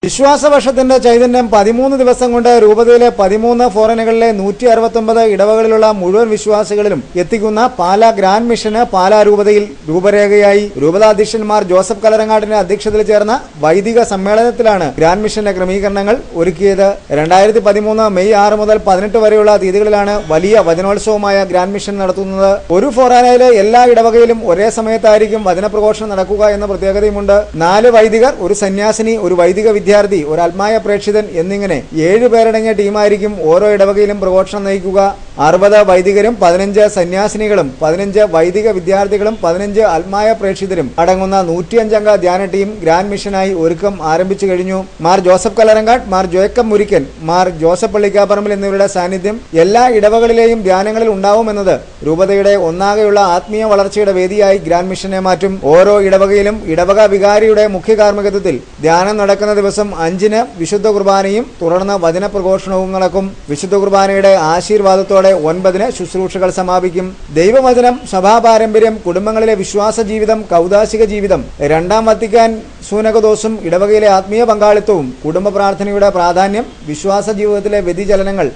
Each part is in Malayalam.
വിശ്വാസവർഷത്തിന്റെ ചൈതന്യം 13 ദിവസം കൊണ്ട് രൂപതയിലെ 13 ഫോറനുകളിലെ 169 ഇടവകളിലുള്ള മുഴുവൻ വിശ്വാസികളിലും എത്തിക്കുന്ന പാലാ ഗ്രാൻഡ് മിഷന് പാലാ രൂപതയിൽ രൂപരേഖയായി. രൂപതാധ്യക്ഷന്മാർ ജോസഫ് കലരങ്ങാട്ടിന്റെ അധ്യക്ഷതയിൽ ചേർന്ന വൈദിക സമ്മേളനത്തിലാണ് ഗ്രാൻഡ് മിഷന്റെ ക്രമീകരണങ്ങൾ ഒരുക്കിയത്. 2013 മെയ് 6 മുതൽ 18 വരെയുള്ള തീയതികളിലാണ് വലിയ വചനോത്സവമായ ഗ്രാൻഡ് മിഷൻ നടത്തുന്നത്. ഒരു ഫോറാനയിലെ എല്ലാ ഇടവകയിലും ഒരേ സമയത്തായിരിക്കും വചനപ്രഘോഷണം നടക്കുക എന്ന പ്രത്യേകതയുമുണ്ട്. 4 വൈദികർ, ഒരു സന്യാസിനി, ഒരു വൈദിക വിദ്യാർത്ഥി, ഒരു ആത്മായ പ്രേക്ഷിതൻ എന്നിങ്ങനെ 7 പേരടങ്ങിയ ടീമായിരിക്കും ഓരോ ഇടവകയിലും പ്രഘോഷണം നയിക്കുക. 60 വൈദികരും 15 സന്യാസിനികളും 15 വൈദിക വിദ്യാർത്ഥികളും 15 ആത്മായ പ്രേക്ഷിതരും അടങ്ങുന്ന 105 അംഗ ധ്യാന ടീം ഗ്രാൻഡ് മിഷനായി ഒരുക്കം ആരംഭിച്ചു കഴിഞ്ഞു. മാർ ജോസഫ് കലരങ്ങാട്ട്, മാർ ജോയക്കം മുരിക്കൻ, മാർ ജോസഫ് പള്ളിക്കാപ്പറമ്പിൽ എന്നിവരുടെ സാന്നിധ്യം എല്ലാ ഇടവകളിലെയും ധ്യാനങ്ങളിൽ ഉണ്ടാവുമെന്നത് രൂപതയുടെ ഒന്നാകെയുള്ള ആത്മീയ വളർച്ചയുടെ വേദിയായി ഗ്രാൻഡ് മിഷനെ മാറ്റും. ഓരോ ഇടവകയിലും ഇടവക വികാരിയുടെ മുഖ്യ കാർമ്മികത്വത്തിൽ ധ്യാനം നടക്കുന്ന ദിവസം 5-ന് വിശുദ്ധ കുർബാനയും തുടർന്ന് വചന പ്രഘോഷണവും നടക്കും. വിശുദ്ധ കുർബാനയുടെ ആശീർവാദത്തോടെ 9-ന് ശുശ്രൂഷകൾ സമാപിക്കും. ദൈവവചനം, സഭാപാരമ്പര്യം, കുടുംബങ്ങളിലെ വിശ്വാസ ജീവിതം, കൗദാശിക ജീവിതം, 2-ാം വത്തിക്കാൻ സൂനകദോസും ഇടവകയിലെ ആത്മീയ പങ്കാളിത്തവും, കുടുംബ പ്രാർത്ഥനയുടെ പ്രാധാന്യം, വിശ്വാസ ജീവിതത്തിലെ വ്യതിചലനങ്ങൾ,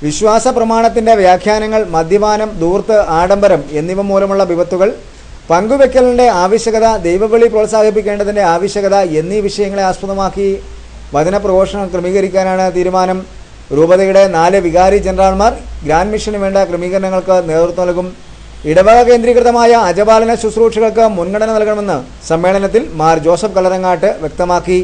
വിശ്വാസ പ്രമാണത്തിന്റെ വ്യാഖ്യാനങ്ങൾ, മദ്യപാനം, ധൂർത്ത്, ആഡംബരം എന്നിവ മൂലമുള്ള വിപത്തുകൾ, പങ്കുവെക്കലിന്റെ ആവശ്യകത, ദൈവവിളി പ്രോത്സാഹിപ്പിക്കേണ്ടതിന്റെ ആവശ്യകത എന്നീ വിഷയങ്ങളെ ആസ്പദമാക്കി വചന പ്രഘോഷണം ക്രമീകരിക്കാനാണ് തീരുമാനം. രൂപതയുടെ 4 വികാരി ജനറൽമാർ ഗ്രാൻഡ് മിഷന് വേണ്ട ക്രമീകരണങ്ങൾക്ക് നേതൃത്വം നൽകും. ഇടവക കേന്ദ്രീകൃതമായ അജപാലന ശുശ്രൂഷകൾക്ക് മുൻഗണന നൽകണമെന്ന് സമ്മേളനത്തിൽ മാർ ജോസഫ് കലരങ്ങാട്ട് വ്യക്തമാക്കി.